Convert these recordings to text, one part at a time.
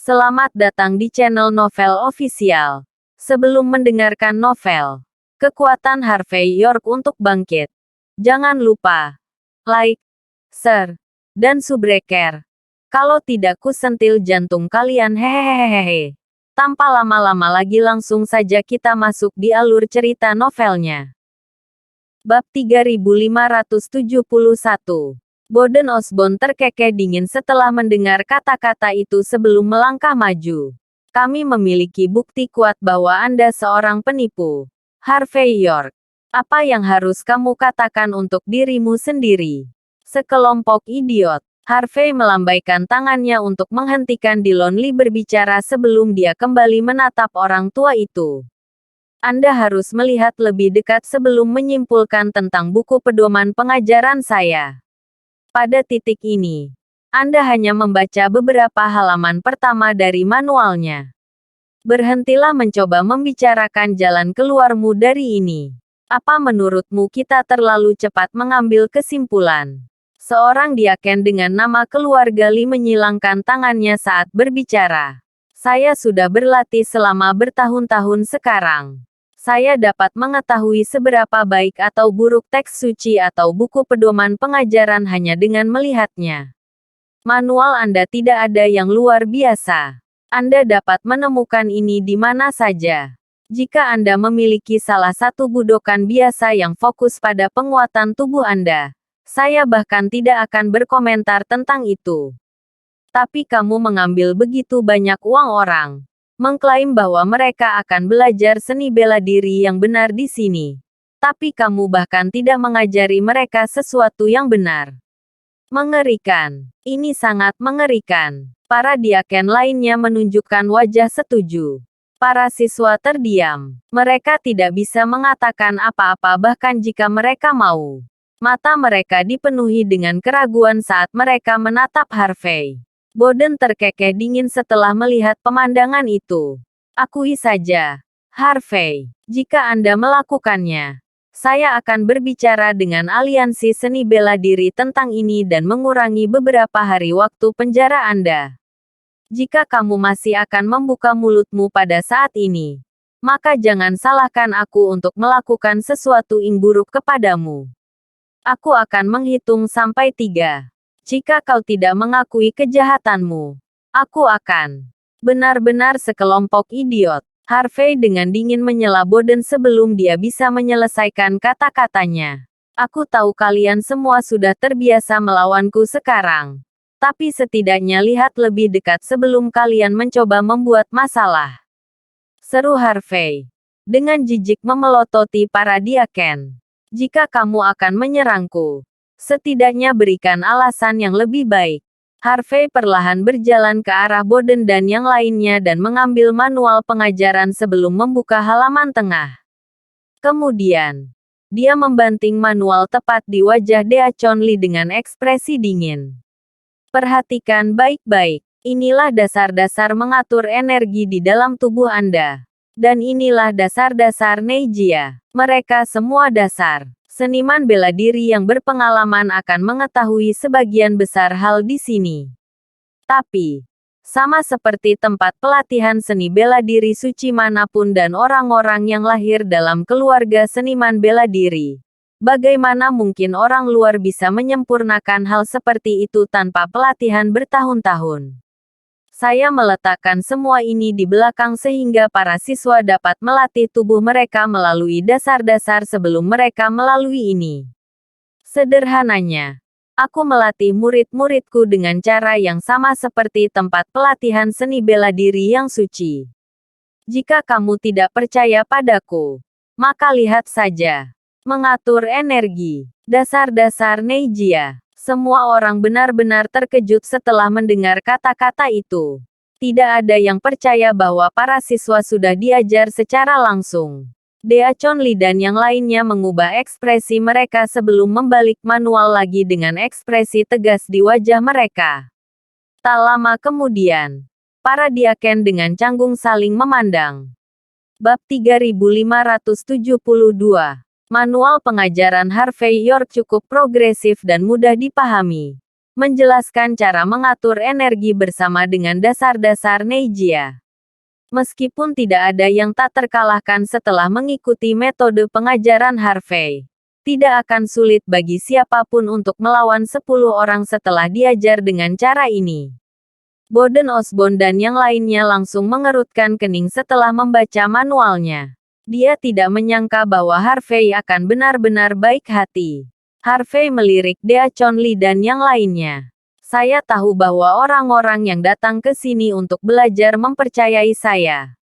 Selamat datang di channel Novel Official. Sebelum mendengarkan novel, kekuatan Harvey York untuk bangkit. Jangan lupa like, share, dan subscribe. Kalau tidak kusentil jantung kalian hehehehe. Tanpa lama-lama lagi langsung saja kita masuk di alur cerita novelnya. Bab 3571. Bowden Osborne terkekeh dingin setelah mendengar kata-kata itu sebelum melangkah maju. Kami memiliki bukti kuat bahwa Anda seorang penipu, Harvey York. Apa yang harus kamu katakan untuk dirimu sendiri? Sekelompok idiot. Harvey melambaikan tangannya untuk menghentikan Dillon Lee berbicara sebelum dia kembali menatap orang tua itu. Anda harus melihat lebih dekat sebelum menyimpulkan tentang buku pedoman pengajaran saya. Pada titik ini, Anda hanya membaca beberapa halaman pertama dari manualnya. Berhentilah mencoba membicarakan jalan keluarmu dari ini. Apa menurutmu kita terlalu cepat mengambil kesimpulan? Seorang diaken dengan nama keluarga Lee menyilangkan tangannya saat berbicara. Saya sudah berlatih selama bertahun-tahun sekarang. Saya dapat mengetahui seberapa baik atau buruk teks suci atau buku pedoman pengajaran hanya dengan melihatnya. Manual Anda tidak ada yang luar biasa. Anda dapat menemukan ini di mana saja. Jika Anda memiliki salah satu budokan biasa yang fokus pada penguatan tubuh Anda, saya bahkan tidak akan berkomentar tentang itu. Tapi kamu mengambil begitu banyak uang orang. Mengklaim bahwa mereka akan belajar seni bela diri yang benar di sini. Tapi kamu bahkan tidak mengajari mereka sesuatu yang benar. Mengerikan. Ini sangat mengerikan. Para diaken lainnya menunjukkan wajah setuju. Para siswa terdiam. Mereka tidak bisa mengatakan apa-apa bahkan jika mereka mau. Mata mereka dipenuhi dengan keraguan saat mereka menatap Harvey. Bowden terkekeh dingin setelah melihat pemandangan itu. Akui saja, Harvey, jika Anda melakukannya, saya akan berbicara dengan aliansi seni bela diri tentang ini dan mengurangi beberapa hari waktu penjara Anda. Jika kamu masih akan membuka mulutmu pada saat ini, maka jangan salahkan aku untuk melakukan sesuatu yang buruk kepadamu. Aku akan menghitung sampai 3. Jika kau tidak mengakui kejahatanmu, aku akan. Benar-benar sekelompok idiot. Harvey dengan dingin menyela Bowden sebelum dia bisa menyelesaikan kata-katanya. Aku tahu kalian semua sudah terbiasa melawanku sekarang. Tapi setidaknya lihat lebih dekat sebelum kalian mencoba membuat masalah. Seru Harvey. Dengan jijik memelototi para diaken. Jika kamu akan menyerangku, setidaknya berikan alasan yang lebih baik. Harvey perlahan berjalan ke arah Bowden dan yang lainnya dan mengambil manual pengajaran sebelum membuka halaman tengah. Kemudian, dia membanting manual tepat di wajah Deachon Lee dengan ekspresi dingin. Perhatikan baik-baik. Inilah dasar-dasar mengatur energi di dalam tubuh Anda. Dan inilah dasar-dasar Neijia. Mereka semua dasar. Seniman bela diri yang berpengalaman akan mengetahui sebagian besar hal di sini. Tapi, sama seperti tempat pelatihan seni bela diri suci manapun dan orang-orang yang lahir dalam keluarga seniman bela diri, bagaimana mungkin orang luar bisa menyempurnakan hal seperti itu tanpa pelatihan bertahun-tahun? Saya meletakkan semua ini di belakang sehingga para siswa dapat melatih tubuh mereka melalui dasar-dasar sebelum mereka melalui ini. Sederhananya, aku melatih murid-muridku dengan cara yang sama seperti tempat pelatihan seni bela diri yang suci. Jika kamu tidak percaya padaku, maka lihat saja. Mengatur energi. Dasar-dasar Neijia. Semua orang benar-benar terkejut setelah mendengar kata-kata itu. Tidak ada yang percaya bahwa para siswa sudah diajar secara langsung. Deachon Lee dan yang lainnya mengubah ekspresi mereka sebelum membalik manual lagi dengan ekspresi tegas di wajah mereka. Tak lama kemudian, para diaken dengan canggung saling memandang. Bab 3572. Manual pengajaran Harvey York cukup progresif dan mudah dipahami. menjelaskan cara mengatur energi bersama dengan dasar-dasar Neijia. Meskipun tidak ada yang tak terkalahkan setelah mengikuti metode pengajaran Harvey, tidak akan sulit bagi siapapun untuk melawan 10 orang setelah diajar dengan cara ini. Bowden Osborne dan yang lainnya langsung mengerutkan kening setelah membaca manualnya. Dia tidak menyangka bahwa Harvey akan benar-benar baik hati. Harvey melirik Dea Chonli dan yang lainnya. Saya tahu bahwa orang-orang yang datang ke sini untuk belajar mempercayai saya.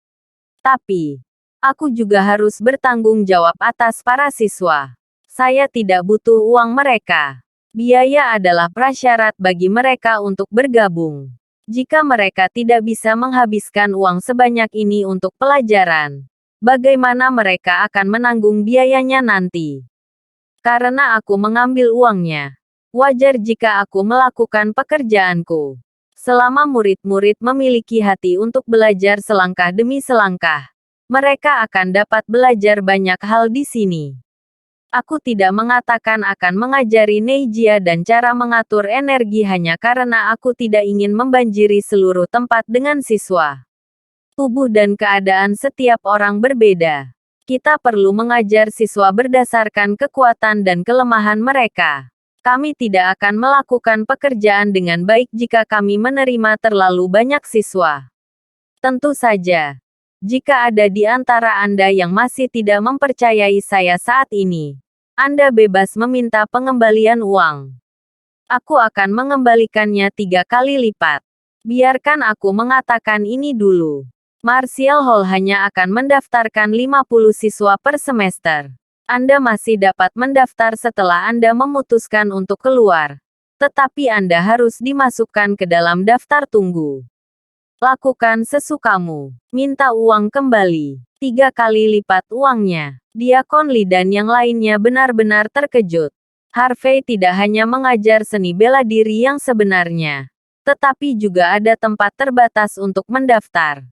Tapi, aku juga harus bertanggung jawab atas para siswa. Saya tidak butuh uang mereka. Biaya adalah prasyarat bagi mereka untuk bergabung. Jika mereka tidak bisa menghabiskan uang sebanyak ini untuk pelajaran, bagaimana mereka akan menanggung biayanya nanti? Karena aku mengambil uangnya. Wajar jika aku melakukan pekerjaanku. Selama murid-murid memiliki hati untuk belajar selangkah demi selangkah, mereka akan dapat belajar banyak hal di sini. Aku tidak mengatakan akan mengajari Neijia dan cara mengatur energi hanya karena aku tidak ingin membanjiri seluruh tempat dengan siswa. Tubuh dan keadaan setiap orang berbeda. Kita perlu mengajar siswa berdasarkan kekuatan dan kelemahan mereka. Kami tidak akan melakukan pekerjaan dengan baik jika kami menerima terlalu banyak siswa. Tentu saja, jika ada di antara Anda yang masih tidak mempercayai saya saat ini, Anda bebas meminta pengembalian uang. Aku akan mengembalikannya 3 kali lipat. Biarkan aku mengatakan ini dulu. Martial Hall hanya akan mendaftarkan 50 siswa per semester. Anda masih dapat mendaftar setelah Anda memutuskan untuk keluar. Tetapi Anda harus dimasukkan ke dalam daftar tunggu. Lakukan sesukamu. Minta uang kembali. 3 kali lipat uangnya. Diakon Lee dan yang lainnya benar-benar terkejut. Harvey tidak hanya mengajar seni bela diri yang sebenarnya, tetapi juga ada tempat terbatas untuk mendaftar.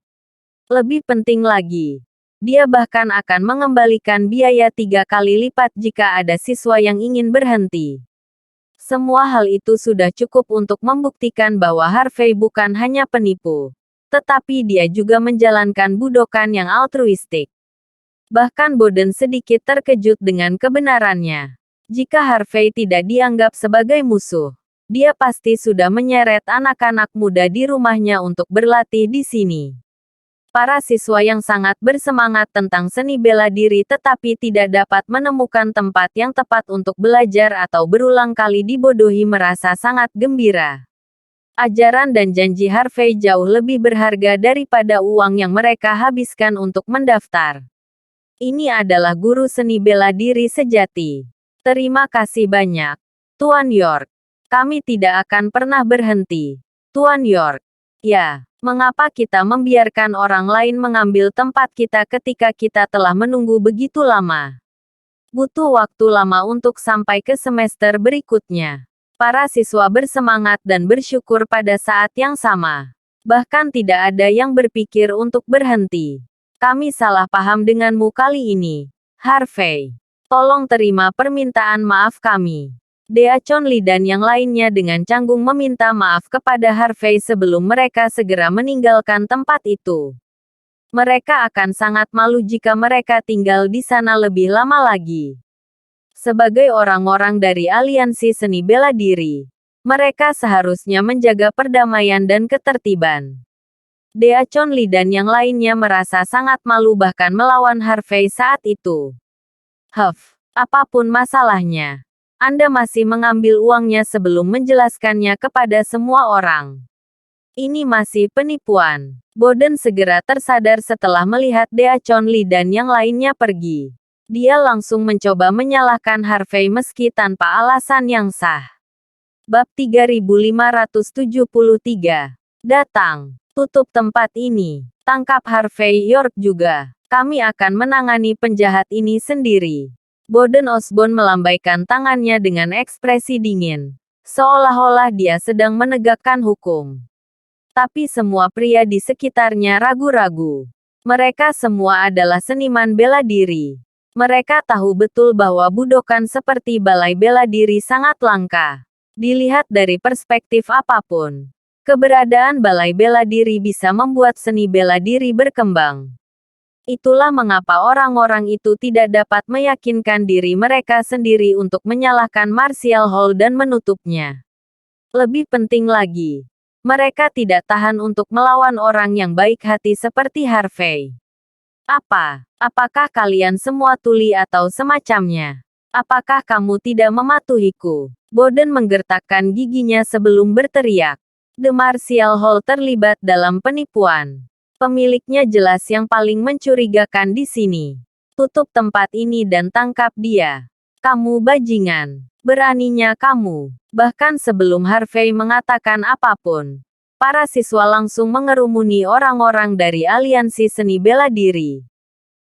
Lebih penting lagi, dia bahkan akan mengembalikan biaya 3 kali lipat jika ada siswa yang ingin berhenti. Semua hal itu sudah cukup untuk membuktikan bahwa Harvey bukan hanya penipu, tetapi dia juga menjalankan budokan yang altruistik. Bahkan Bowden sedikit terkejut dengan kebenarannya. Jika Harvey tidak dianggap sebagai musuh, dia pasti sudah menyeret anak-anak muda di rumahnya untuk berlatih di sini. Para siswa yang sangat bersemangat tentang seni bela diri tetapi tidak dapat menemukan tempat yang tepat untuk belajar atau berulang kali dibodohi merasa sangat gembira. Ajaran dan janji Harvey jauh lebih berharga daripada uang yang mereka habiskan untuk mendaftar. Ini adalah guru seni bela diri sejati. Terima kasih banyak, Tuan York. Kami tidak akan pernah berhenti. Tuan York. Ya. Mengapa kita membiarkan orang lain mengambil tempat kita ketika kita telah menunggu begitu lama? Butuh waktu lama untuk sampai ke semester berikutnya. Para siswa bersemangat dan bersyukur pada saat yang sama. Bahkan tidak ada yang berpikir untuk berhenti. Kami salah paham denganmu kali ini, Harvey. Tolong terima permintaan maaf kami. Dea Chonli dan yang lainnya dengan canggung meminta maaf kepada Harvey sebelum mereka segera meninggalkan tempat itu. Mereka akan sangat malu jika mereka tinggal di sana lebih lama lagi. Sebagai orang-orang dari aliansi seni bela diri, mereka seharusnya menjaga perdamaian dan ketertiban. Dea Chonli dan yang lainnya merasa sangat malu bahkan melawan Harvey saat itu. Apapun masalahnya, Anda masih mengambil uangnya sebelum menjelaskannya kepada semua orang. Ini masih penipuan. Bowden segera tersadar setelah melihat Dea Chonli dan yang lainnya pergi. Dia langsung mencoba menyalahkan Harvey meski tanpa alasan yang sah. Bab 3573. Datang. Tutup tempat ini. Tangkap Harvey York juga. Kami akan menangani penjahat ini sendiri. Bowden Osborne melambaikan tangannya dengan ekspresi dingin, seolah-olah dia sedang menegakkan hukum. Tapi semua pria di sekitarnya ragu-ragu. Mereka semua adalah seniman bela diri. Mereka tahu betul bahwa budokan seperti balai bela diri sangat langka. Dilihat dari perspektif apapun, keberadaan balai bela diri bisa membuat seni bela diri berkembang. Itulah mengapa orang-orang itu tidak dapat meyakinkan diri mereka sendiri untuk menyalahkan Martial Hall dan menutupnya. Lebih penting lagi, mereka tidak tahan untuk melawan orang yang baik hati seperti Harvey. Apakah kalian semua tuli atau semacamnya? Apakah kamu tidak mematuhiku? Bowden menggertakkan giginya sebelum berteriak. The Martial Hall terlibat dalam penipuan. Pemiliknya jelas yang paling mencurigakan di sini. Tutup tempat ini dan tangkap dia. Kamu bajingan. Beraninya kamu. Bahkan sebelum Harvey mengatakan apapun, para siswa langsung mengerumuni orang-orang dari aliansi seni bela diri.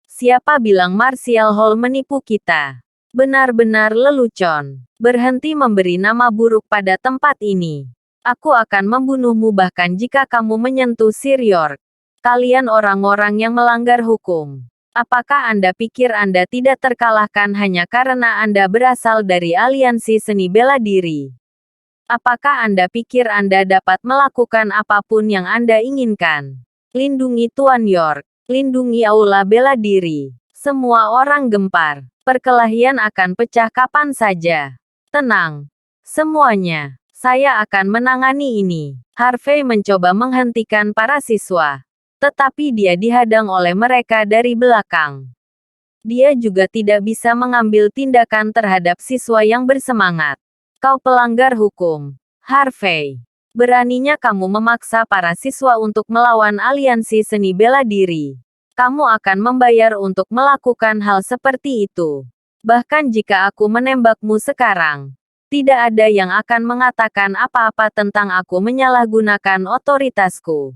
Siapa bilang Martial Hall menipu kita? Benar-benar lelucon. Berhenti memberi nama buruk pada tempat ini. Aku akan membunuhmu bahkan jika kamu menyentuh Sir York. Kalian orang-orang yang melanggar hukum. Apakah Anda pikir Anda tidak terkalahkan hanya karena Anda berasal dari aliansi seni bela diri? Apakah Anda pikir Anda dapat melakukan apapun yang Anda inginkan? Lindungi Tuan York. Lindungi aula bela diri. Semua orang gempar. Perkelahian akan pecah kapan saja. Tenang. Semuanya. Saya akan menangani ini. Harvey mencoba menghentikan para siswa. Tetapi dia dihadang oleh mereka dari belakang. Dia juga tidak bisa mengambil tindakan terhadap siswa yang bersemangat. Kau pelanggar hukum. Harvey. Beraninya kamu memaksa para siswa untuk melawan aliansi seni bela diri. Kamu akan membayar untuk melakukan hal seperti itu. Bahkan jika aku menembakmu sekarang, tidak ada yang akan mengatakan apa-apa tentang aku menyalahgunakan otoritasku.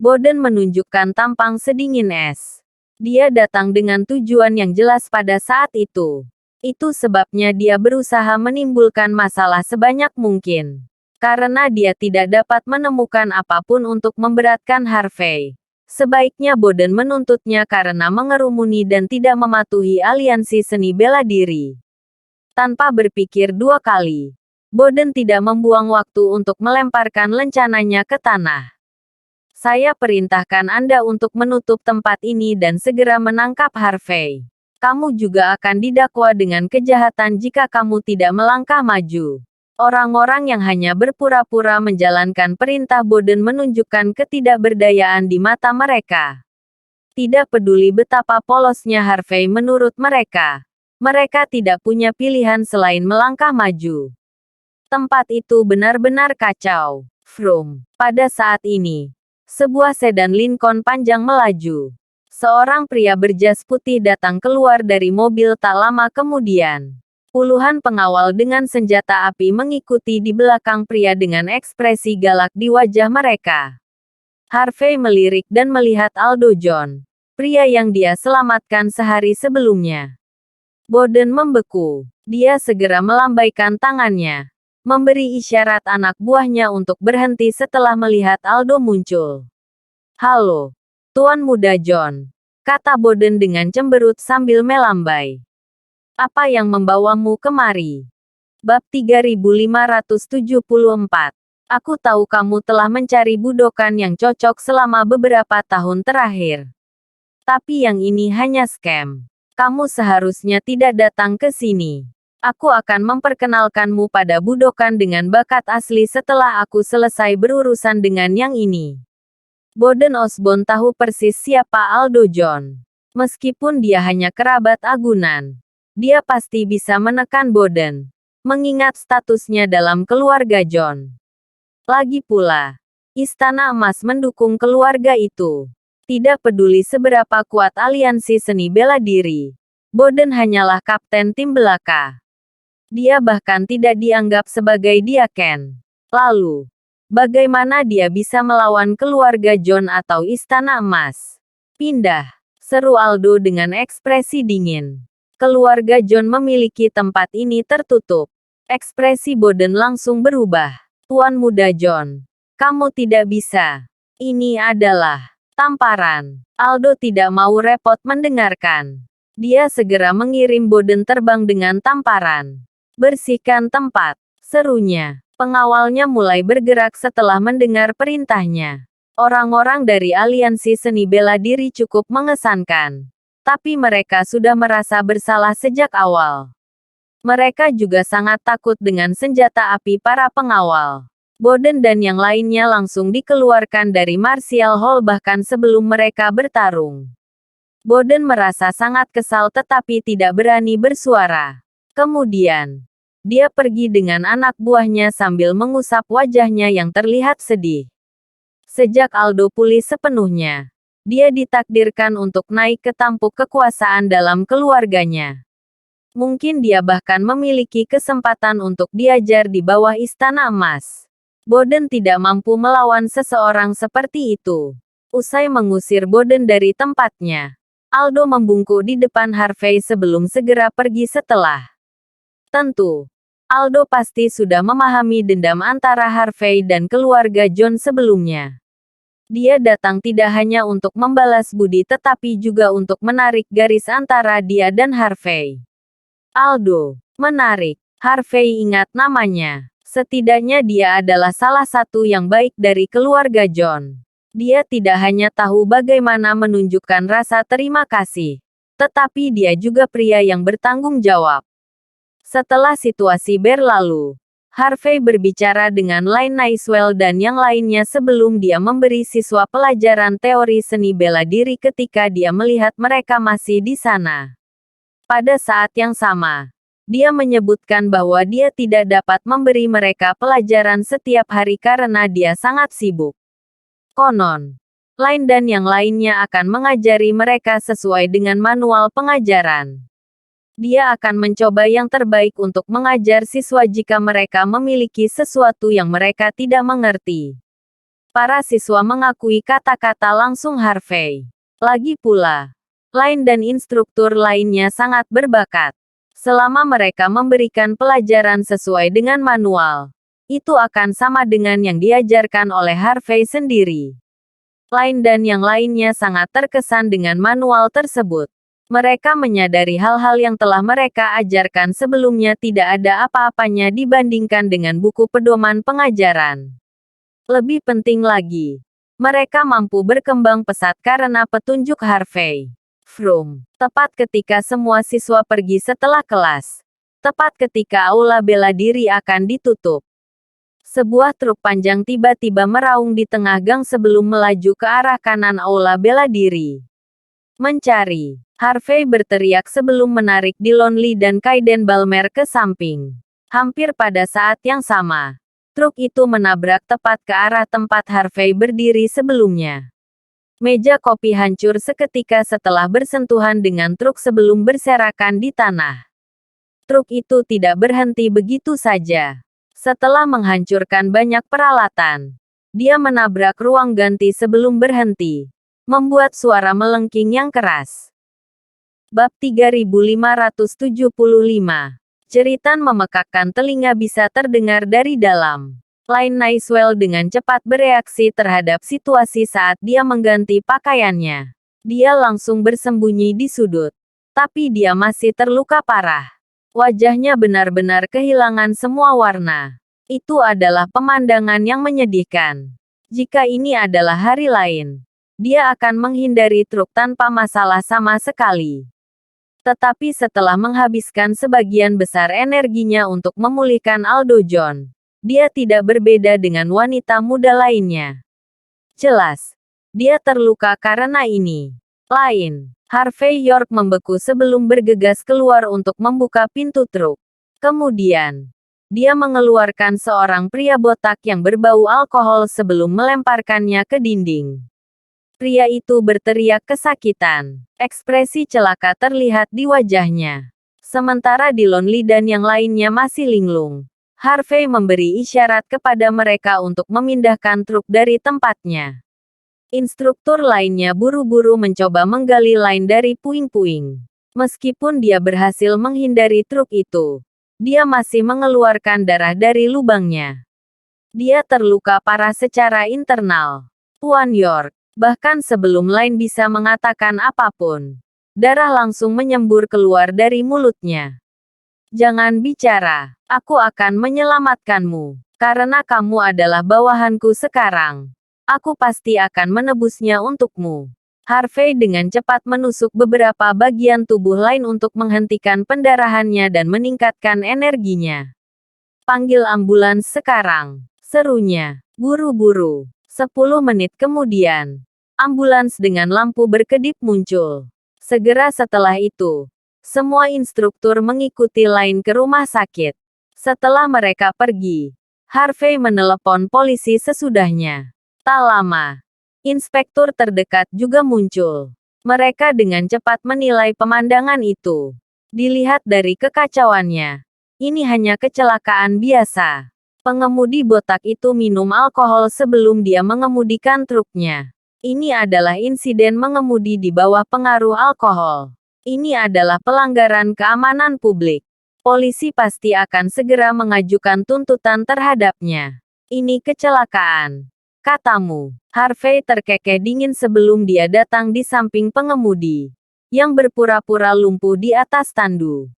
Bowden menunjukkan tampang sedingin es. Dia datang dengan tujuan yang jelas pada saat itu. Itu sebabnya dia berusaha menimbulkan masalah sebanyak mungkin. Karena dia tidak dapat menemukan apapun untuk memberatkan Harvey. Sebaiknya Bowden menuntutnya karena mengerumuni dan tidak mematuhi aliansi seni bela diri. Tanpa berpikir dua kali, Bowden tidak membuang waktu untuk melemparkan lencananya ke tanah. Saya perintahkan Anda untuk menutup tempat ini dan segera menangkap Harvey. Kamu juga akan didakwa dengan kejahatan jika kamu tidak melangkah maju. Orang-orang yang hanya berpura-pura menjalankan perintah Bowden menunjukkan ketidakberdayaan di mata mereka. Tidak peduli betapa polosnya Harvey menurut mereka. Mereka tidak punya pilihan selain melangkah maju. Tempat itu benar-benar kacau. Vroom. Pada saat ini, sebuah sedan Lincoln panjang melaju. Seorang pria berjas putih datang keluar dari mobil tak lama kemudian. Puluhan pengawal dengan senjata api mengikuti di belakang pria dengan ekspresi galak di wajah mereka. Harvey melirik dan melihat Aldo John, pria yang dia selamatkan sehari sebelumnya. Bowden membeku. Dia segera melambaikan tangannya, memberi isyarat anak buahnya untuk berhenti setelah melihat Aldo muncul. Halo, Tuan Muda John, kata Bowden dengan cemberut sambil melambai. Apa yang membawamu kemari? Bab 3574. Aku tahu kamu telah mencari budokan yang cocok selama beberapa tahun terakhir. Tapi yang ini hanya scam. Kamu seharusnya tidak datang ke sini. Aku akan memperkenalkanmu pada budokan dengan bakat asli setelah aku selesai berurusan dengan yang ini. Bowden Osborne tahu persis siapa Aldo John. Meskipun dia hanya kerabat agunan, dia pasti bisa menekan Bowden, mengingat statusnya dalam keluarga John. Lagi pula, Istana Emas mendukung keluarga itu. Tidak peduli seberapa kuat aliansi seni bela diri, Bowden hanyalah kapten tim belaka. Dia bahkan tidak dianggap sebagai diaken. Lalu, bagaimana dia bisa melawan keluarga John atau Istana Emas? Pindah, seru Aldo dengan ekspresi dingin. Keluarga John memiliki tempat ini tertutup. Ekspresi Bowden langsung berubah. Tuan Muda John, kamu tidak bisa. Ini adalah tamparan. Aldo tidak mau repot mendengarkan. Dia segera mengirim Bowden terbang dengan tamparan. Bersihkan tempat. Serunya. Pengawalnya mulai bergerak setelah mendengar perintahnya. Orang-orang dari aliansi seni bela diri cukup mengesankan. Tapi mereka sudah merasa bersalah sejak awal. Mereka juga sangat takut dengan senjata api para pengawal. Boden dan yang lainnya langsung dikeluarkan dari Martial Hall bahkan sebelum mereka bertarung. Boden merasa sangat kesal tetapi tidak berani bersuara. Kemudian, dia pergi dengan anak buahnya sambil mengusap wajahnya yang terlihat sedih. Sejak Aldo pulih sepenuhnya, dia ditakdirkan untuk naik ke tampuk kekuasaan dalam keluarganya. Mungkin dia bahkan memiliki kesempatan untuk diajar di bawah Istana Emas. Boden tidak mampu melawan seseorang seperti itu. Usai mengusir Boden dari tempatnya, Aldo membungkuk di depan Harvey sebelum segera pergi setelah. Tentu, Aldo pasti sudah memahami dendam antara Harvey dan keluarga John sebelumnya. Dia datang tidak hanya untuk membalas budi tetapi juga untuk menarik garis antara dia dan Harvey. Aldo, menarik. Harvey ingat namanya. Setidaknya dia adalah salah satu yang baik dari keluarga John. Dia tidak hanya tahu bagaimana menunjukkan rasa terima kasih, tetapi dia juga pria yang bertanggung jawab. Setelah situasi berlalu, Harvey berbicara dengan Lynn Nicewell dan yang lainnya sebelum dia memberi siswa pelajaran teori seni bela diri ketika dia melihat mereka masih di sana. Pada saat yang sama, dia menyebutkan bahwa dia tidak dapat memberi mereka pelajaran setiap hari karena dia sangat sibuk. Konon, Lynn dan yang lainnya akan mengajari mereka sesuai dengan manual pengajaran. Dia akan mencoba yang terbaik untuk mengajar siswa jika mereka memiliki sesuatu yang mereka tidak mengerti. Para siswa mengakui kata-kata langsung Harvey. Lagi pula, Lynn dan instruktur lainnya sangat berbakat. Selama mereka memberikan pelajaran sesuai dengan manual, itu akan sama dengan yang diajarkan oleh Harvey sendiri. Lynn dan yang lainnya sangat terkesan dengan manual tersebut. Mereka menyadari hal-hal yang telah mereka ajarkan sebelumnya tidak ada apa-apanya dibandingkan dengan buku pedoman pengajaran. Lebih penting lagi, mereka mampu berkembang pesat karena petunjuk Harvey. Vroom. Tepat ketika semua siswa pergi setelah kelas. Tepat ketika aula bela diri akan ditutup. Sebuah truk panjang tiba-tiba meraung di tengah gang sebelum melaju ke arah kanan aula bela diri. Mencari. Harvey berteriak sebelum menarik Dillon Lee dan Kaiden Balmer ke samping. Hampir pada saat yang sama, truk itu menabrak tepat ke arah tempat Harvey berdiri sebelumnya. Meja kopi hancur seketika setelah bersentuhan dengan truk sebelum berserakan di tanah. Truk itu tidak berhenti begitu saja. Setelah menghancurkan banyak peralatan, dia menabrak ruang ganti sebelum berhenti, membuat suara melengking yang keras. Bab 3575. Jeritan memekakkan telinga bisa terdengar dari dalam. Lynn Nicewell dengan cepat bereaksi terhadap situasi saat dia mengganti pakaiannya. Dia langsung bersembunyi di sudut. Tapi dia masih terluka parah. Wajahnya benar-benar kehilangan semua warna. Itu adalah pemandangan yang menyedihkan. Jika ini adalah hari lain, dia akan menghindari truk tanpa masalah sama sekali. Tetapi setelah menghabiskan sebagian besar energinya untuk memulihkan Aldo John, dia tidak berbeda dengan wanita muda lainnya. Jelas, dia terluka karena ini. Lain, Harvey York membeku sebelum bergegas keluar untuk membuka pintu truk. Kemudian, dia mengeluarkan seorang pria botak yang berbau alkohol sebelum melemparkannya ke dinding. Pria itu berteriak kesakitan. Ekspresi celaka terlihat di wajahnya. Sementara Dillon Lee dan yang lainnya masih linglung, Harvey memberi isyarat kepada mereka untuk memindahkan truk dari tempatnya. Instruktur lainnya buru-buru mencoba menggali Lynn dari puing-puing. Meskipun dia berhasil menghindari truk itu, dia masih mengeluarkan darah dari lubangnya. Dia terluka parah secara internal. Tuan York. Bahkan sebelum Lynn bisa mengatakan apapun, darah langsung menyembur keluar dari mulutnya. Jangan bicara. Aku akan menyelamatkanmu. Karena kamu adalah bawahanku sekarang. Aku pasti akan menebusnya untukmu. Harvey dengan cepat menusuk beberapa bagian tubuh lain untuk menghentikan pendarahannya dan meningkatkan energinya. Panggil ambulans sekarang. Serunya. Buru-buru. 10 menit kemudian. Ambulans dengan lampu berkedip muncul. Segera setelah itu, semua instruktur mengikuti Line ke rumah sakit. Setelah mereka pergi, Harvey menelepon polisi sesudahnya. Tak lama, inspektur terdekat juga muncul. Mereka dengan cepat menilai pemandangan itu. Dilihat dari kekacauannya, ini hanya kecelakaan biasa. Pengemudi botak itu minum alkohol sebelum dia mengemudikan truknya. Ini adalah insiden mengemudi di bawah pengaruh alkohol. Ini adalah pelanggaran keamanan publik. Polisi pasti akan segera mengajukan tuntutan terhadapnya. Ini kecelakaan, katamu. Harvey terkekeh dingin sebelum dia datang di samping pengemudi, yang berpura-pura lumpuh di atas tandu.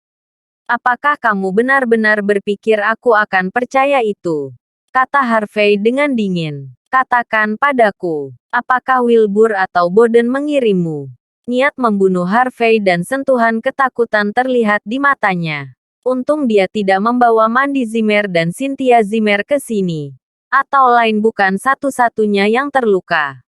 Apakah kamu benar-benar berpikir aku akan percaya itu? Kata Harvey dengan dingin. Katakan padaku, apakah Wilbur atau Bowden mengirimmu? Niat membunuh Harvey dan sentuhan ketakutan terlihat di matanya. Untung dia tidak membawa Mandy Zimmer dan Cynthia Zimmer ke sini. Atau Line bukan satu-satunya yang terluka.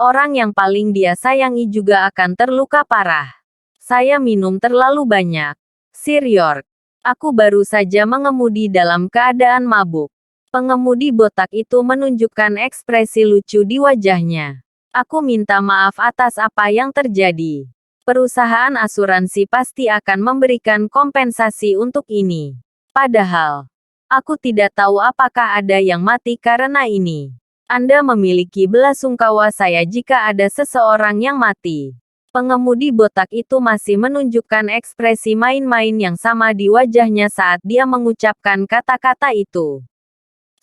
Orang yang paling dia sayangi juga akan terluka parah. Saya minum terlalu banyak. Sir York. Aku baru saja mengemudi dalam keadaan mabuk. Pengemudi botak itu menunjukkan ekspresi lucu di wajahnya. Aku minta maaf atas apa yang terjadi. Perusahaan asuransi pasti akan memberikan kompensasi untuk ini. Padahal, aku tidak tahu apakah ada yang mati karena ini. Anda memiliki belasungkawa saya jika ada seseorang yang mati. Pengemudi botak itu masih menunjukkan ekspresi main-main yang sama di wajahnya saat dia mengucapkan kata-kata itu.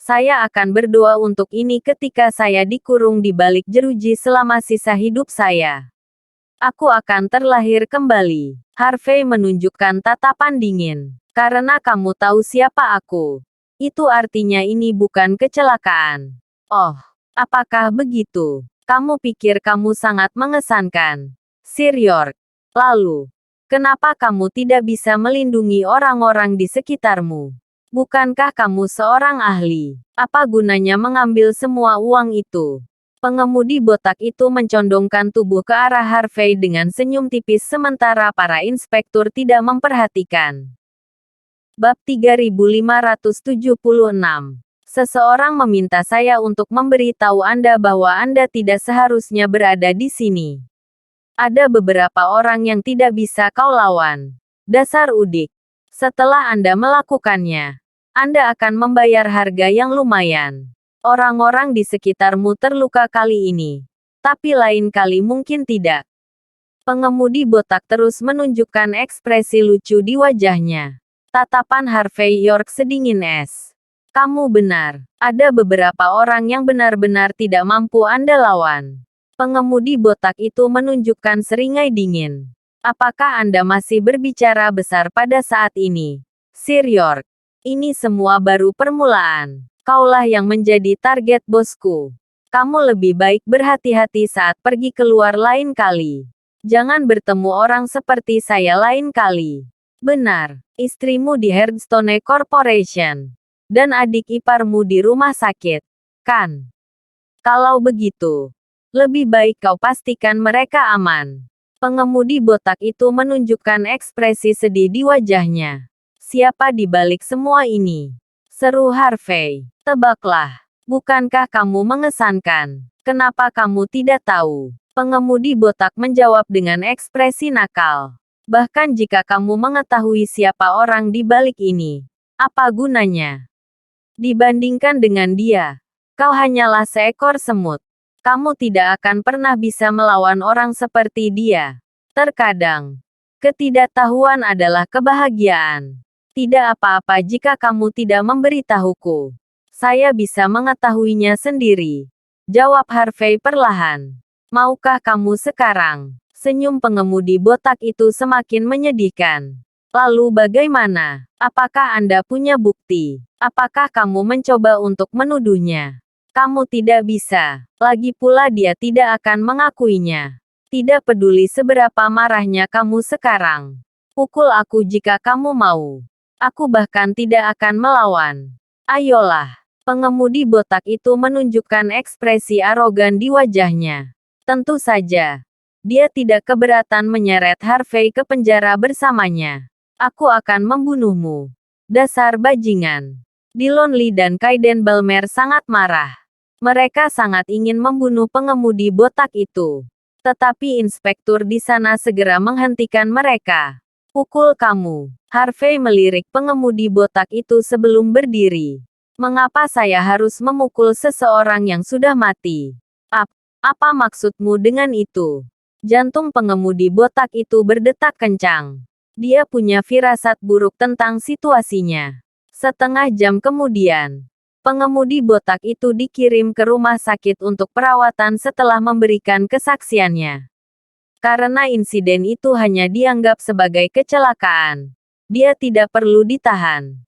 Saya akan berdoa untuk ini ketika saya dikurung di balik jeruji selama sisa hidup saya. Aku akan terlahir kembali. Harvey menunjukkan tatapan dingin. Karena kamu tahu siapa aku. Itu artinya ini bukan kecelakaan. Oh, apakah begitu? Kamu pikir kamu sangat mengesankan, Sir York. Lalu, kenapa kamu tidak bisa melindungi orang-orang di sekitarmu? Bukankah kamu seorang ahli? Apa gunanya mengambil semua uang itu? Pengemudi botak itu mencondongkan tubuh ke arah Harvey dengan senyum tipis sementara para inspektur tidak memperhatikan. Bab 3576. Seseorang meminta saya untuk memberitahu Anda bahwa Anda tidak seharusnya berada di sini. Ada beberapa orang yang tidak bisa kau lawan. Dasar udik. Setelah Anda melakukannya, Anda akan membayar harga yang lumayan. Orang-orang di sekitarmu terluka kali ini. Tapi lain kali mungkin tidak. Pengemudi botak terus menunjukkan ekspresi lucu di wajahnya. Tatapan Harvey York sedingin es. Kamu benar. Ada beberapa orang yang benar-benar tidak mampu Anda lawan. Pengemudi botak itu menunjukkan seringai dingin. Apakah Anda masih berbicara besar pada saat ini, Sir York? Ini semua baru permulaan. Kaulah yang menjadi target bosku. Kamu lebih baik berhati-hati saat pergi keluar lain kali. Jangan bertemu orang seperti saya lain kali. Benar, istrimu di Herdstone Corporation. Dan adik iparmu di rumah sakit, kan? Kalau begitu, lebih baik kau pastikan mereka aman. Pengemudi botak itu menunjukkan ekspresi sedih di wajahnya. Siapa di balik semua ini? Seru Harvey. Tebaklah. Bukankah kamu mengesankan? Kenapa kamu tidak tahu? Pengemudi botak menjawab dengan ekspresi nakal. Bahkan jika kamu mengetahui siapa orang di balik ini, apa gunanya? Dibandingkan dengan dia, kau hanyalah seekor semut. Kamu tidak akan pernah bisa melawan orang seperti dia. Terkadang, ketidaktahuan adalah kebahagiaan. Tidak apa-apa jika kamu tidak memberitahuku. Saya bisa mengetahuinya sendiri. Jawab Harvey perlahan. Maukah kamu sekarang? Senyum pengemudi botak itu semakin menyedihkan. Lalu bagaimana? Apakah Anda punya bukti? Apakah kamu mencoba untuk menuduhnya? Kamu tidak bisa. Lagi pula dia tidak akan mengakuinya. Tidak peduli seberapa marahnya kamu sekarang. Pukul aku jika kamu mau. Aku bahkan tidak akan melawan. Ayolah. Pengemudi botak itu menunjukkan ekspresi arogan di wajahnya. Tentu saja. Dia tidak keberatan menyeret Harvey ke penjara bersamanya. Aku akan membunuhmu. Dasar bajingan. Dillon Lee dan Kaiden Balmer sangat marah. Mereka sangat ingin membunuh pengemudi botak itu. Tetapi inspektur di sana segera menghentikan mereka. Pukul kamu. Harvey melirik pengemudi botak itu sebelum berdiri. Mengapa saya harus memukul seseorang yang sudah mati? Apa maksudmu dengan itu? Jantung pengemudi botak itu berdetak kencang. Dia punya firasat buruk tentang situasinya. Setengah jam kemudian, pengemudi botak itu dikirim ke rumah sakit untuk perawatan setelah memberikan kesaksiannya. Karena insiden itu hanya dianggap sebagai kecelakaan, dia tidak perlu ditahan.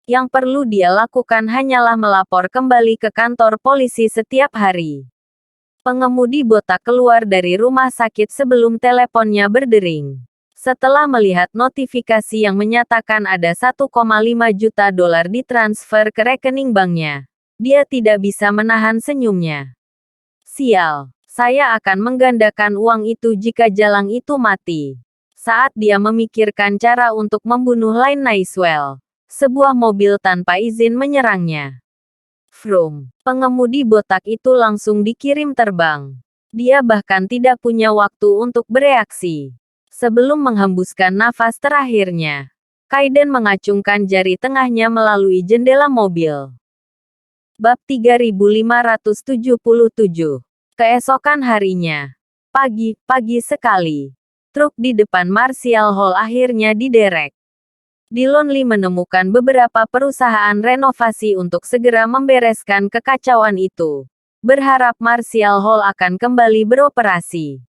Yang perlu dia lakukan hanyalah melapor kembali ke kantor polisi setiap hari. Pengemudi botak keluar dari rumah sakit sebelum teleponnya berdering. Setelah melihat notifikasi yang menyatakan ada 1,5 juta dolar ditransfer ke rekening banknya, dia tidak bisa menahan senyumnya. Sial, saya akan menggandakan uang itu jika jalang itu mati. Saat dia memikirkan cara untuk membunuh Lynn Nicewell, sebuah mobil tanpa izin menyerangnya. Vroom, pengemudi botak itu langsung dikirim terbang. Dia bahkan tidak punya waktu untuk bereaksi. Sebelum menghembuskan nafas terakhirnya, Kaiden mengacungkan jari tengahnya melalui jendela mobil. Bab 3577. Keesokan harinya. Pagi sekali. Truk di depan Martial Hall akhirnya diderek. Dillon Lee menemukan beberapa perusahaan renovasi untuk segera membereskan kekacauan itu. Berharap Martial Hall akan kembali beroperasi.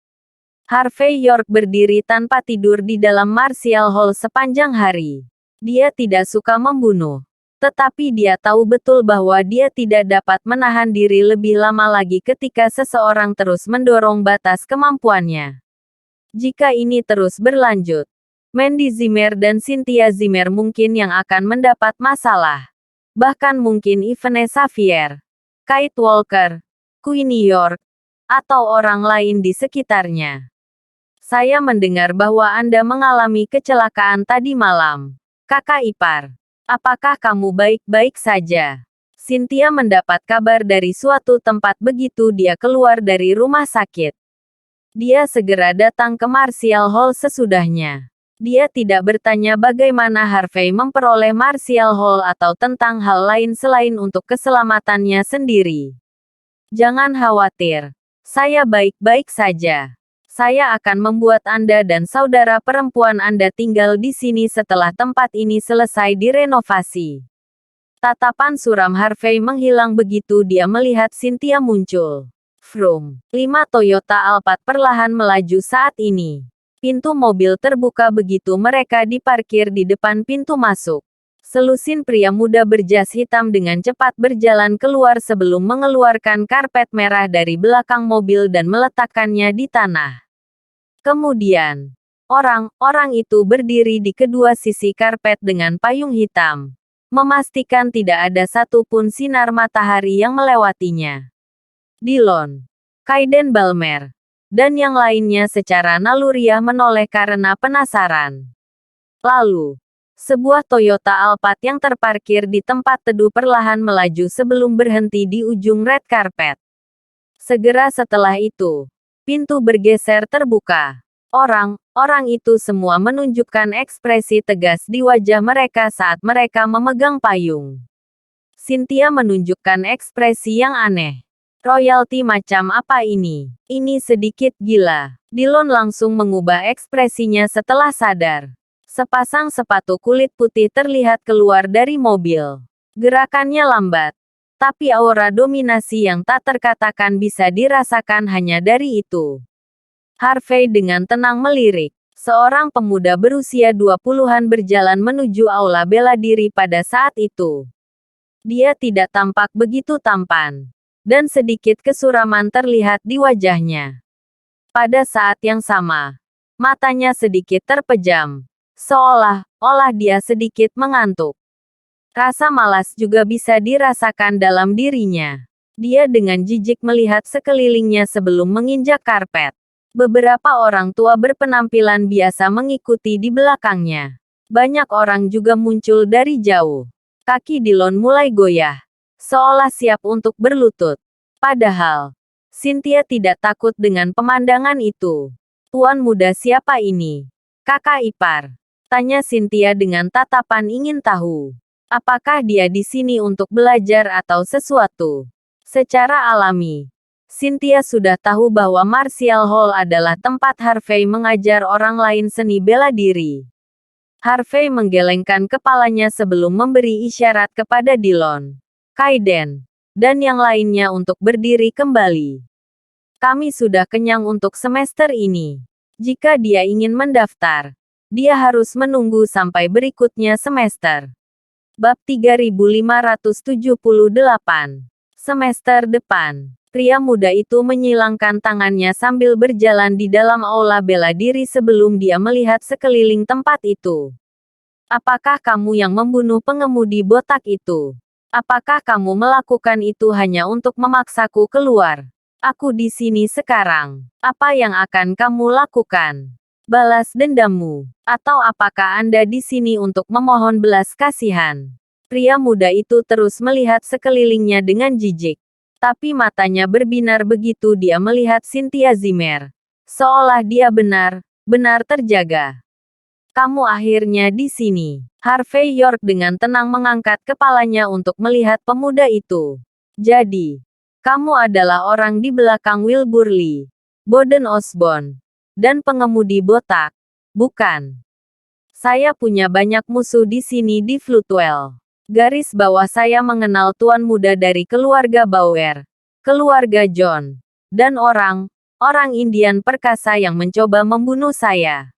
Harvey York berdiri tanpa tidur di dalam Martial Hall sepanjang hari. Dia tidak suka membunuh. Tetapi dia tahu betul bahwa dia tidak dapat menahan diri lebih lama lagi ketika seseorang terus mendorong batas kemampuannya. Jika ini terus berlanjut, Mandy Zimmer dan Cynthia Zimmer mungkin yang akan mendapat masalah. Bahkan mungkin Yvonne Xavier, Kate Walker, Queenie York, atau orang lain di sekitarnya. Saya mendengar bahwa Anda mengalami kecelakaan tadi malam. Kakak ipar. Apakah kamu baik-baik saja? Cynthia mendapat kabar dari suatu tempat begitu dia keluar dari rumah sakit. Dia segera datang ke Martial Hall sesudahnya. Dia tidak bertanya bagaimana Harvey memperoleh Martial Hall atau tentang hal lain selain untuk keselamatannya sendiri. Jangan khawatir. Saya baik-baik saja. Saya akan membuat Anda dan saudara perempuan Anda tinggal di sini setelah tempat ini selesai direnovasi. Tatapan suram Harvey menghilang begitu dia melihat Cynthia muncul. Vroom. 5 Toyota Alphard perlahan melaju saat ini. Pintu mobil terbuka begitu mereka diparkir di depan pintu masuk. Selusin pria muda berjas hitam dengan cepat berjalan keluar sebelum mengeluarkan karpet merah dari belakang mobil dan meletakkannya di tanah. Kemudian, orang itu berdiri di kedua sisi karpet dengan payung hitam, memastikan tidak ada satupun sinar matahari yang melewatinya. Dillon, Kaiden Balmer, dan yang lainnya secara naluriah menoleh karena penasaran. Lalu, sebuah Toyota Alphard yang terparkir di tempat teduh perlahan melaju sebelum berhenti di ujung red carpet. Segera setelah itu, pintu bergeser terbuka. Orang itu semua menunjukkan ekspresi tegas di wajah mereka saat mereka memegang payung. Cynthia menunjukkan ekspresi yang aneh. Royalty macam apa ini? Ini sedikit gila. Dillon langsung mengubah ekspresinya setelah sadar. Sepasang sepatu kulit putih terlihat keluar dari mobil. Gerakannya lambat. Tapi aura dominasi yang tak terkatakan bisa dirasakan hanya dari itu. Harvey dengan tenang melirik. Seorang pemuda berusia 20-an berjalan menuju aula bela diri pada saat itu. Dia tidak tampak begitu tampan. Dan sedikit kesuraman terlihat di wajahnya. Pada saat yang sama, matanya sedikit terpejam. Seolah-olah dia sedikit mengantuk. Rasa malas juga bisa dirasakan dalam dirinya. Dia dengan jijik melihat sekelilingnya sebelum menginjak karpet. Beberapa orang tua berpenampilan biasa mengikuti di belakangnya. Banyak orang juga muncul dari jauh. Kaki Dillon mulai goyah, seolah siap untuk berlutut. Padahal, Cynthia tidak takut dengan pemandangan itu. Tuan muda siapa ini? Kakak ipar. Tanya Cynthia dengan tatapan ingin tahu. Apakah dia di sini untuk belajar atau sesuatu? Secara alami, Cynthia sudah tahu bahwa Martial Hall adalah tempat Harvey mengajar orang lain seni bela diri. Harvey menggelengkan kepalanya sebelum memberi isyarat kepada Dillon, Kaiden, dan yang lainnya untuk berdiri kembali. Kami sudah kenyang untuk semester ini. Jika dia ingin mendaftar, dia harus menunggu sampai berikutnya semester. Bab 3578. Semester depan. Pria muda itu menyilangkan tangannya sambil berjalan di dalam aula bela diri sebelum dia melihat sekeliling tempat itu. Apakah kamu yang membunuh pengemudi botak itu? Apakah kamu melakukan itu hanya untuk memaksaku keluar? Aku di sini sekarang. Apa yang akan kamu lakukan? Balas dendammu? Atau apakah Anda di sini untuk memohon belas kasihan? Pria muda itu terus melihat sekelilingnya dengan jijik. Tapi matanya berbinar begitu dia melihat Cynthia Zimmer. Seolah dia benar-benar terjaga. Kamu akhirnya di sini. Harvey York dengan tenang mengangkat kepalanya untuk melihat pemuda itu. Jadi, kamu adalah orang di belakang Wilbur Lee, Bowden Osborne, dan pengemudi botak, bukan? Saya punya banyak musuh di sini di Floodwell. Garis bawah saya mengenal tuan muda dari keluarga Bauer, keluarga John, dan orang Indian perkasa yang mencoba membunuh saya.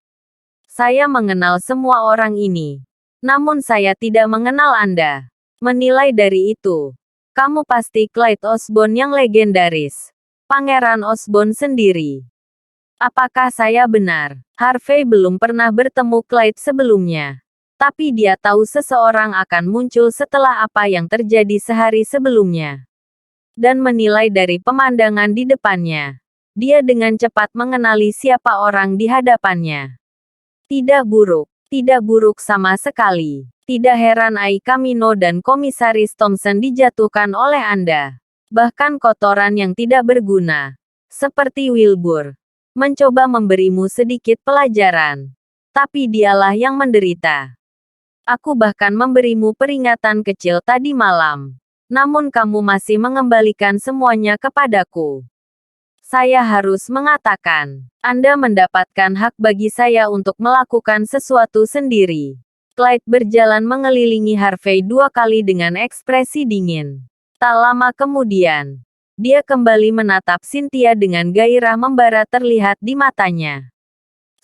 Saya mengenal semua orang ini. Namun saya tidak mengenal Anda. Menilai dari itu, kamu pasti Clyde Osborne yang legendaris. Pangeran Osborne sendiri. Apakah saya benar? Harvey belum pernah bertemu Clyde sebelumnya. Tapi dia tahu seseorang akan muncul setelah apa yang terjadi sehari sebelumnya. Dan menilai dari pemandangan di depannya, dia dengan cepat mengenali siapa orang di hadapannya. Tidak buruk sama sekali. Tidak heran Ai Camino dan Komisaris Thompson dijatuhkan oleh Anda. Bahkan kotoran yang tidak berguna, seperti Wilbur, mencoba memberimu sedikit pelajaran. Tapi dialah yang menderita. Aku bahkan memberimu peringatan kecil tadi malam. Namun kamu masih mengembalikan semuanya kepadaku. Saya harus mengatakan, Anda mendapatkan hak bagi saya untuk melakukan sesuatu sendiri. Clyde berjalan mengelilingi Harvey 2 kali dengan ekspresi dingin. Tak lama kemudian, dia kembali menatap Cynthia dengan gairah membara terlihat di matanya.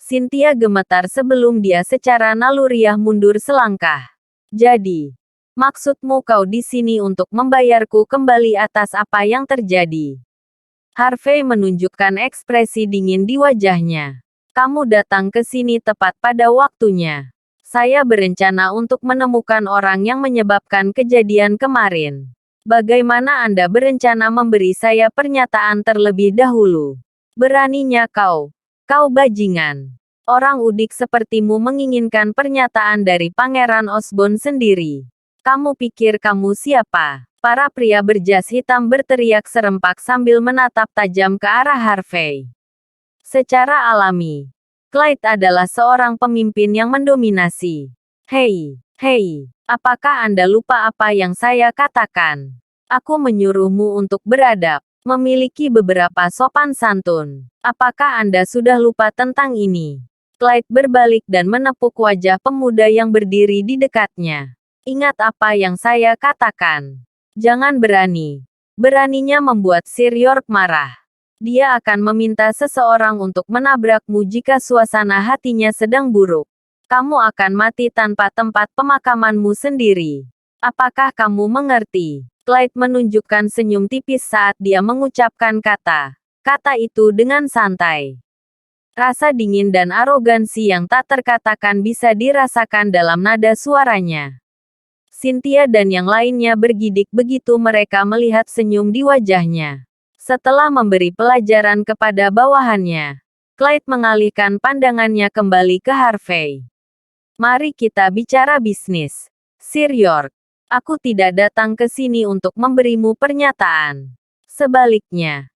Cynthia gemetar sebelum dia secara naluriah mundur selangkah. Jadi, maksudmu kau di sini untuk membayarku kembali atas apa yang terjadi? Harvey menunjukkan ekspresi dingin di wajahnya. Kamu datang ke sini tepat pada waktunya. Saya berencana untuk menemukan orang yang menyebabkan kejadian kemarin. Bagaimana Anda berencana memberi saya pernyataan terlebih dahulu? Beraninya kau bajingan. Orang udik sepertimu menginginkan pernyataan dari Pangeran Osborne sendiri. Kamu pikir kamu siapa? Para pria berjas hitam berteriak serempak sambil menatap tajam ke arah Harvey. Secara alami, Clyde adalah seorang pemimpin yang mendominasi. Hei, apakah Anda lupa apa yang saya katakan? Aku menyuruhmu untuk beradab, memiliki beberapa sopan santun. Apakah Anda sudah lupa tentang ini? Clyde berbalik dan menepuk wajah pemuda yang berdiri di dekatnya. Ingat apa yang saya katakan. Jangan beraninya membuat Sir York marah. Dia akan meminta seseorang untuk menabrakmu jika suasana hatinya sedang buruk. Kamu akan mati tanpa tempat pemakamanmu sendiri. Apakah kamu mengerti? Clyde menunjukkan senyum tipis saat dia mengucapkan kata itu dengan santai. Rasa dingin dan arogansi yang tak terkatakan bisa dirasakan dalam nada suaranya. Cynthia dan yang lainnya bergidik begitu mereka melihat senyum di wajahnya. Setelah memberi pelajaran kepada bawahannya, Clyde mengalihkan pandangannya kembali ke Harvey. Mari kita bicara bisnis. Sir York, aku tidak datang ke sini untuk memberimu pernyataan. Sebaliknya,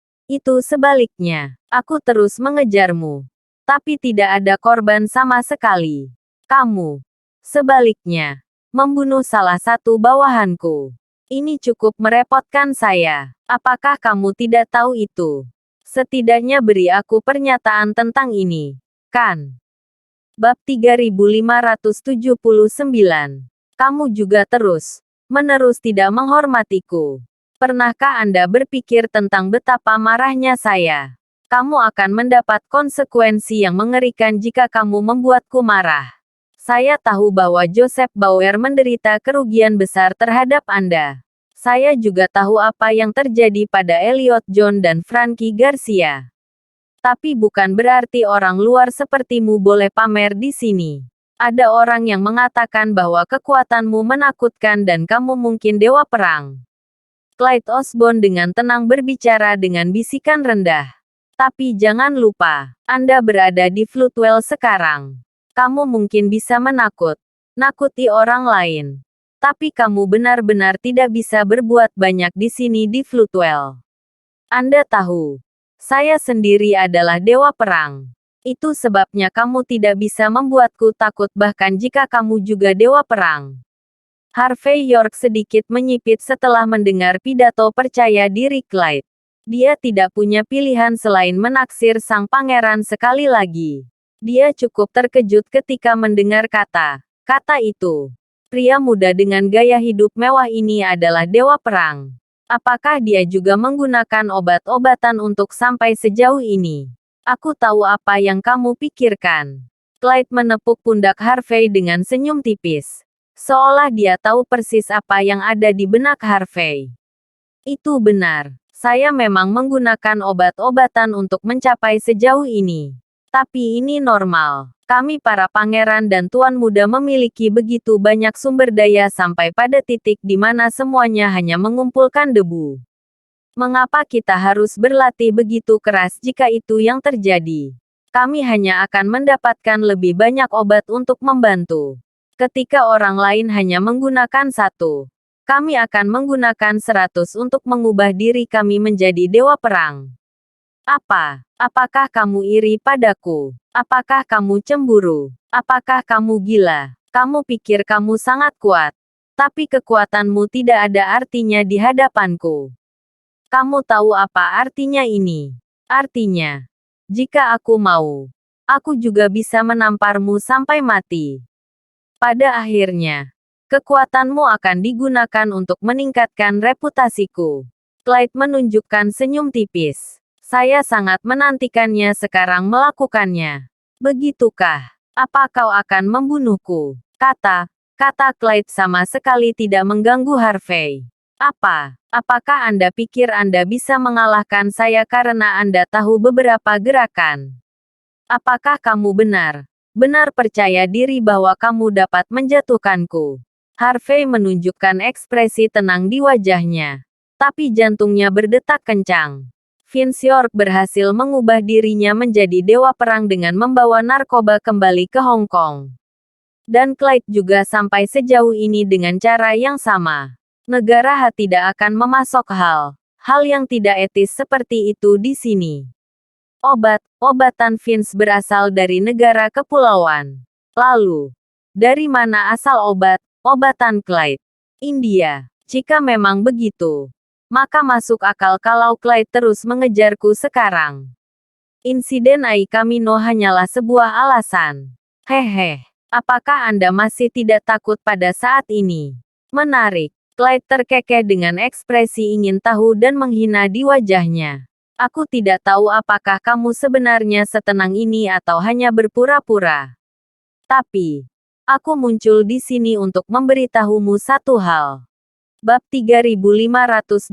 aku terus mengejarmu. Tapi tidak ada korban sama sekali. Kamu, sebaliknya, membunuh salah satu bawahanku. Ini cukup merepotkan saya. Apakah kamu tidak tahu itu? Setidaknya beri aku pernyataan tentang ini. Kan? Bab 3579. Kamu juga terus-menerus tidak menghormatiku. Pernahkah Anda berpikir tentang betapa marahnya saya? Kamu akan mendapat konsekuensi yang mengerikan jika kamu membuatku marah. Saya tahu bahwa Joseph Bauer menderita kerugian besar terhadap Anda. Saya juga tahu apa yang terjadi pada Elliot John dan Frankie Garcia. Tapi bukan berarti orang luar sepertimu boleh pamer di sini. Ada orang yang mengatakan bahwa kekuatanmu menakutkan dan kamu mungkin dewa perang. Clyde Osborne dengan tenang berbicara dengan bisikan rendah. Tapi jangan lupa, Anda berada di Floodwell sekarang. Kamu mungkin bisa nakuti orang lain. Tapi kamu benar-benar tidak bisa berbuat banyak di sini di Floodwell. Anda tahu, saya sendiri adalah dewa perang. Itu sebabnya kamu tidak bisa membuatku takut bahkan jika kamu juga dewa perang. Harvey York sedikit menyipit setelah mendengar pidato percaya diri Clyde. Dia tidak punya pilihan selain menaksir sang pangeran sekali lagi. Dia cukup terkejut ketika mendengar kata itu. Pria muda dengan gaya hidup mewah ini adalah dewa perang. Apakah dia juga menggunakan obat-obatan untuk sampai sejauh ini? Aku tahu apa yang kamu pikirkan. Clyde menepuk pundak Harvey dengan senyum tipis. Seolah dia tahu persis apa yang ada di benak Harvey. Itu benar. Saya memang menggunakan obat-obatan untuk mencapai sejauh ini. Tapi ini normal. Kami para pangeran dan tuan muda memiliki begitu banyak sumber daya sampai pada titik di mana semuanya hanya mengumpulkan debu. Mengapa kita harus berlatih begitu keras jika itu yang terjadi? Kami hanya akan mendapatkan lebih banyak obat untuk membantu. Ketika orang lain hanya menggunakan 1, kami akan menggunakan 100 untuk mengubah diri kami menjadi dewa perang. Apakah kamu iri padaku? Apakah kamu cemburu? Apakah kamu gila? Kamu pikir kamu sangat kuat. Tapi kekuatanmu tidak ada artinya di hadapanku. Kamu tahu apa artinya ini? Artinya, jika aku mau, aku juga bisa menamparmu sampai mati. Pada akhirnya, kekuatanmu akan digunakan untuk meningkatkan reputasiku. Clyde menunjukkan senyum tipis. Saya sangat menantikannya sekarang melakukannya. Begitukah? Apa kau akan membunuhku? Kata Clyde sama sekali tidak mengganggu Harvey. Apakah Anda pikir Anda bisa mengalahkan saya karena Anda tahu beberapa gerakan? Apakah kamu benar percaya diri bahwa kamu dapat menjatuhkanku? Harvey menunjukkan ekspresi tenang di wajahnya. Tapi jantungnya berdetak kencang. Vince York berhasil mengubah dirinya menjadi dewa perang dengan membawa narkoba kembali ke Hong Kong. Dan Clyde juga sampai sejauh ini dengan cara yang sama. Negara tidak akan memasok hal yang tidak etis seperti itu di sini. Obatan Vince berasal dari negara kepulauan. Lalu, dari mana asal obatan Clyde? India. Jika memang begitu, maka masuk akal kalau Clyde terus mengejarku sekarang. Insiden Ai Camino hanyalah sebuah alasan. Hehe, apakah Anda masih tidak takut pada saat ini? Menarik. Clyde terkekeh dengan ekspresi ingin tahu dan menghina di wajahnya. Aku tidak tahu apakah kamu sebenarnya setenang ini atau hanya berpura-pura. Tapi, aku muncul di sini untuk memberitahumu satu hal. Bab 3580.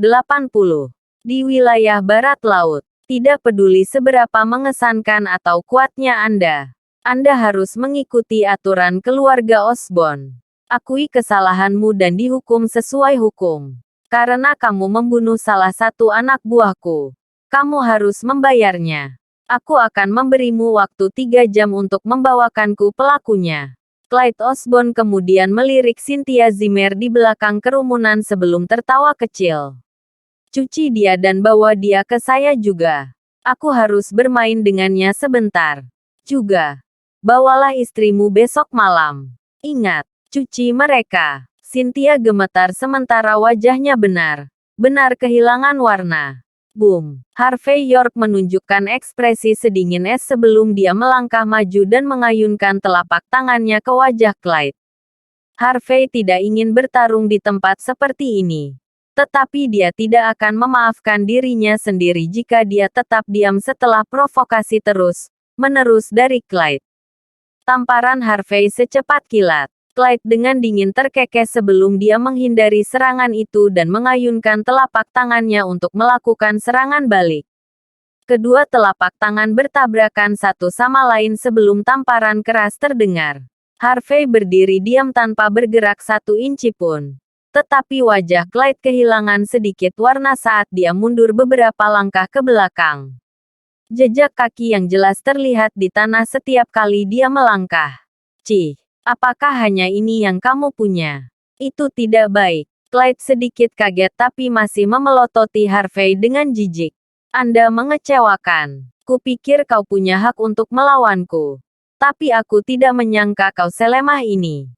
Di wilayah Barat Laut, tidak peduli seberapa mengesankan atau kuatnya Anda harus mengikuti aturan keluarga Osborn. Akui kesalahanmu dan dihukum sesuai hukum. Karena kamu membunuh salah satu anak buahku, kamu harus membayarnya. Aku akan memberimu waktu 3 jam untuk membawakanku pelakunya. Clyde Osborn kemudian melirik Cynthia Zimmer di belakang kerumunan sebelum tertawa kecil. Cuci dia dan bawa dia ke saya juga. Aku harus bermain dengannya sebentar. Juga, bawalah istrimu besok malam. Ingat, cuci mereka. Cynthia gemetar sementara wajahnya benar kehilangan warna. Boom. Harvey York menunjukkan ekspresi sedingin es sebelum dia melangkah maju dan mengayunkan telapak tangannya ke wajah Clyde. Harvey tidak ingin bertarung di tempat seperti ini. Tetapi dia tidak akan memaafkan dirinya sendiri jika dia tetap diam setelah provokasi terus-menerus dari Clyde. Tamparan Harvey secepat kilat. Clyde dengan dingin terkekeh sebelum dia menghindari serangan itu dan mengayunkan telapak tangannya untuk melakukan serangan balik. Kedua telapak tangan bertabrakan satu sama lain sebelum tamparan keras terdengar. Harvey berdiri diam tanpa bergerak 1 inci pun. Tetapi wajah Clyde kehilangan sedikit warna saat dia mundur beberapa langkah ke belakang. Jejak kaki yang jelas terlihat di tanah setiap kali dia melangkah. Cih. Apakah hanya ini yang kamu punya? Itu tidak baik. Clyde sedikit kaget tapi masih memelototi Harvey dengan jijik. Anda mengecewakan. Kupikir kau punya hak untuk melawanku. Tapi aku tidak menyangka kau selemah ini.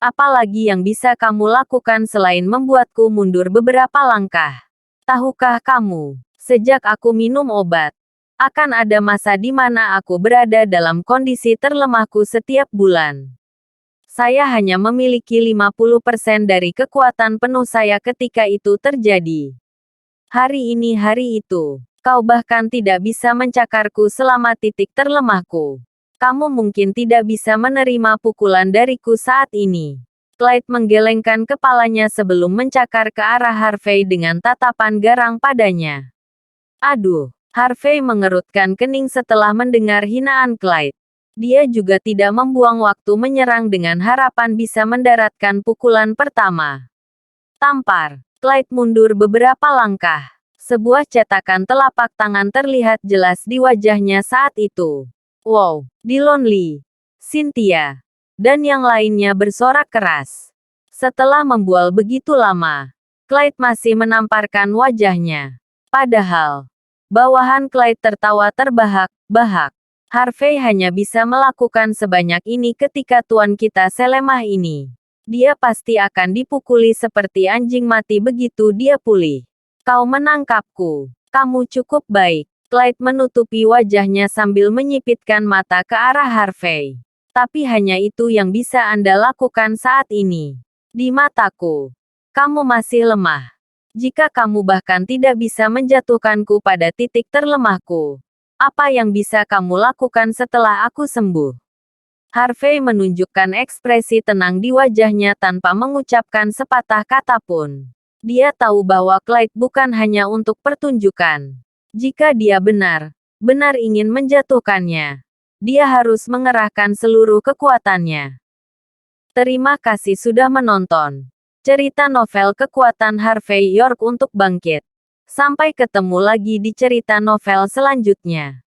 Apalagi yang bisa kamu lakukan selain membuatku mundur beberapa langkah? Tahukah kamu, sejak aku minum obat, akan ada masa di mana aku berada dalam kondisi terlemahku setiap bulan. Saya hanya memiliki 50% dari kekuatan penuh saya ketika itu terjadi. Hari ini hari itu, kau bahkan tidak bisa mencakarku selama titik terlemahku. Kamu mungkin tidak bisa menerima pukulan dariku saat ini. Clyde menggelengkan kepalanya sebelum mencakar ke arah Harvey dengan tatapan garang padanya. Aduh, Harvey mengerutkan kening setelah mendengar hinaan Clyde. Dia juga tidak membuang waktu menyerang dengan harapan bisa mendaratkan pukulan pertama. Tampar. Clyde mundur beberapa langkah. Sebuah cetakan telapak tangan terlihat jelas di wajahnya saat itu. Wow, Dillon Lee, Cynthia, dan yang lainnya bersorak keras. Setelah membual begitu lama, Clyde masih menamparkan wajahnya. Padahal, bawahan Clyde tertawa terbahak-bahak. Harvey hanya bisa melakukan sebanyak ini ketika tuan kita selemah ini. Dia pasti akan dipukuli seperti anjing mati begitu dia pulih. Kau menangkapku. Kamu cukup baik. Clyde menutupi wajahnya sambil menyipitkan mata ke arah Harvey. Tapi hanya itu yang bisa Anda lakukan saat ini. Di mataku, kamu masih lemah. Jika kamu bahkan tidak bisa menjatuhkanku pada titik terlemahku, apa yang bisa kamu lakukan setelah aku sembuh? Harvey menunjukkan ekspresi tenang di wajahnya tanpa mengucapkan sepatah kata pun. Dia tahu bahwa Clyde bukan hanya untuk pertunjukan. Jika dia benar-benar ingin menjatuhkannya, dia harus mengerahkan seluruh kekuatannya. Terima kasih sudah menonton. Cerita novel Kekuatan Harvey York untuk Bangkit. Sampai ketemu lagi di cerita novel selanjutnya.